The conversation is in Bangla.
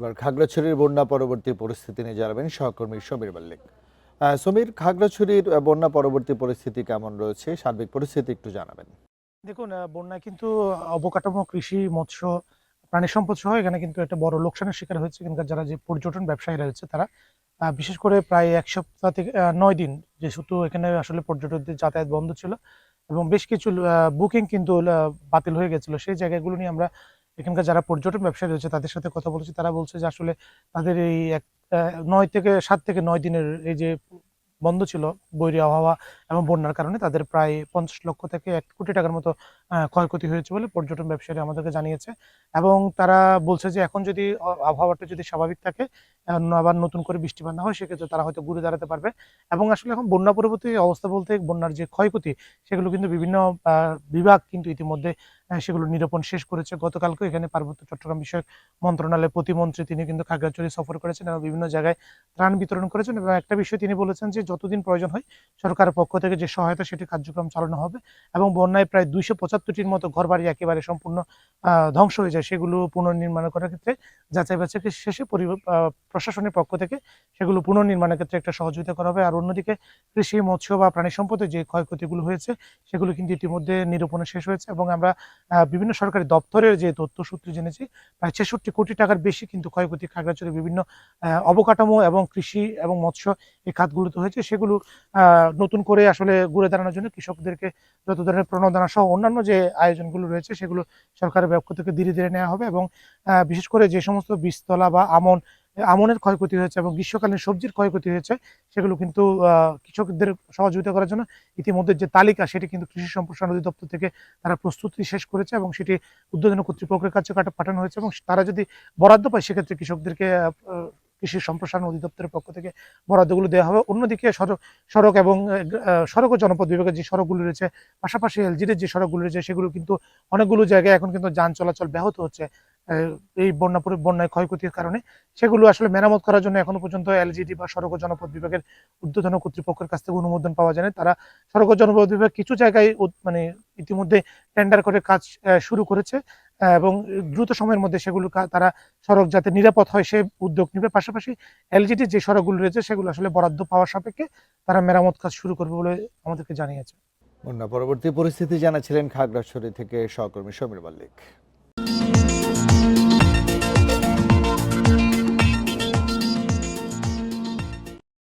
এবার খাগড়াছড়ির বন্যা পরবর্তী পরিস্থিতি নিয়ে জানাবেন সহকর্মী সমীর মল্লিক। সমীর, খাগড়াছড়ির বন্যা পরবর্তী পরিস্থিতি কেমন রয়েছে, সার্বিক পরিস্থিতি একটু জানাবেন। দেখুন, বন্যায় কিন্তু অবকাঠামো, কৃষি, মৎস্য, প্রাণী সম্পদ সহ এখানে কিন্তু একটা বড় লোকসানের শিকার হয়েছে এখানকার যারা যে পর্যটন ব্যবসায়ীরা রয়েছে তারা। বিশেষ করে প্রায় ১ সপ্তাহ থেকে ৯ দিন যেহেতু এখানে আসলে পর্যটকদের যাতায়াত বন্ধ ছিল এবং বেশ কিছু বুকিং কিন্তু বাতিল হয়ে গেছিল। সেই জায়গাগুলো নিয়ে আমরা এখানকার যারা পর্যটন ব্যবসায়ী রয়েছে তাদের সাথে কথা বলেছি। তারা বলছে যে আসলে তাদের এই ৯ থেকে ৭ থেকে ৯ দিনের এই যে বন্ধ ছিল বৈরী আবহাওয়া এবং বন্যার কারণে তাদের প্রায় ৫০ লক্ষ থেকে ১ কোটি টাকার মতো ক্ষয়ক্ষতি হয়েছে বলে পর্যটন ব্যবসায়ীরা আমাদেরকে জানিয়েছে। এবং তারা বলছে যে এখন যদি আবহাওয়াটা যদি স্বাভাবিক থাকে, আবার নতুন করে বৃষ্টিপাত না হয়, সেক্ষেত্রে তারা হয়তো ঘুরে দাঁড়াতে পারবে। এবং আসলে এখন বন্যা পরবর্তী অবস্থা বলতে বন্যার যে ক্ষয়ক্ষতি সেগুলো কিন্তু বিভিন্ন বিভাগ কিন্তু ইতিমধ্যে সেগুলো নিরূপণ শেষ করেছে। গতকালকেও এখানে পার্বত্য চট্টগ্রাম বিষয়ক মন্ত্রণালয়ের প্রতিমন্ত্রী তিনি কিন্তু খাগড়াছড়ি সফর করেছেন এবং বিভিন্ন জায়গায় ত্রাণ বিতরণ করেছেন। এবং একটা বিষয় তিনি বলেছেন যে যতদিন প্রয়োজন হয় সরকারের পক্ষ থেকে যে সহায়তা সেটি কার্যক্রম চালানো হবে। এবং বন্যায় প্রায় ২৭৫টির মতো ঘরবাড়ি একেবারে সম্পূর্ণ ধ্বংস হয়ে যায়, সেগুলো পুনর্নির্মাণ করার ক্ষেত্রে যাচাই বাছাই শেষে প্রশাসনের পক্ষ থেকে সেগুলো পুনর্নির্মাণের ক্ষেত্রে একটা সহযোগিতা করা হবে। আর অন্যদিকে কৃষি, মৎস্য বা প্রাণী সম্পদের যে ক্ষয়ক্ষতিগুলো হয়েছে সেগুলো কিন্তু ইতিমধ্যে নিরূপণে শেষ হয়েছে। এবং আমরা বিভিন্ন সরকারি দপ্তরের যে তথ্য সূত্রে জেনেছি প্রায় ৬৬ কোটি টাকার বেশি কিন্তু ক্ষয়ক্ষতি খাগড়াছড়ির বিভিন্ন অবকাঠামো এবং কৃষি এবং মৎস্য এই খাতগুলোতে হয়েছে। সেগুলো নতুন করে আসলে ঘুরে দাঁড়ানোর জন্য কৃষকদেরকে যত ধরনের প্রণোদনা সহ অন্যান্য যে আয়োজনগুলো রয়েছে সেগুলো সরকারের পক্ষ থেকে ধীরে ধীরে নেওয়া হবে। এবং বিশেষ করে যে সমস্ত বীজতলা বা আমনের ক্ষয়ক্ষতি হয়েছে এবং গ্রীষ্মকালীন সবজির ক্ষয়ক্ষতি হয়েছে সেগুলো কিন্তু কৃষকদের সহযোগিতা করার জন্য ইতিমধ্যে যে তালিকা সেটি কিন্তু কৃষি সম্প্রসারণ অধিদপ্তর থেকে তারা প্রস্তুতি শেষ করেছে এবং সেটি ঊর্ধ্বতন কর্তৃপক্ষের কাছে পাঠানো হয়েছে। এবং তারা যদি বরাদ্দ পায় সেক্ষেত্রে কৃষকদেরকে কৃষি সম্প্রসারণ অধিদপ্তরের পক্ষ থেকে বরাদ্দগুলো দেওয়া হবে। অন্যদিকে সড়ক এবং সড়ক ও জনপথ বিভাগের যে সড়কগুলো রয়েছে, পাশাপাশি এলজিডির যে সড়কগুলো রয়েছে সেগুলো কিন্তু অনেকগুলো জায়গায় এখন কিন্তু যান চলাচল ব্যাহত হচ্ছে এই বন্যায় ক্ষয়ক্ষতির কারণে। সেগুলো আসলে মেরামত করার জন্য এখনো পর্যন্ত এলজিডি বা সড়ক ও জনপথ বিভাগের ঊর্ধ্বতন কর্তৃপক্ষের কাছ থেকে অনুমোদন পাওয়া যায়নি। তারা সড়ক ও জনপথ বিভাগ কিছু জায়গায় মানে ইতিমধ্যে টেন্ডার করে কাজ শুরু করেছে এবং দ্রুত সময়ের মধ্যে সেগুলো তারা সড়ক যাতে নিরাপদ হয় সে উদ্যোগ নেবে। পাশাপাশি এলজিডির যে সড়কগুলো রয়েছে সেগুলো আসলে বরাদ্দ পাওয়ার সাপেক্ষে তারা মেরামত কাজ শুরু করবে বলে আমাদেরকে জানিয়েছে। বন্যা পরবর্তী পরিস্থিতি জানাচ্ছিলেন খাগড়াছড়ি থেকে সহকর্মী সমীর মল্লিক।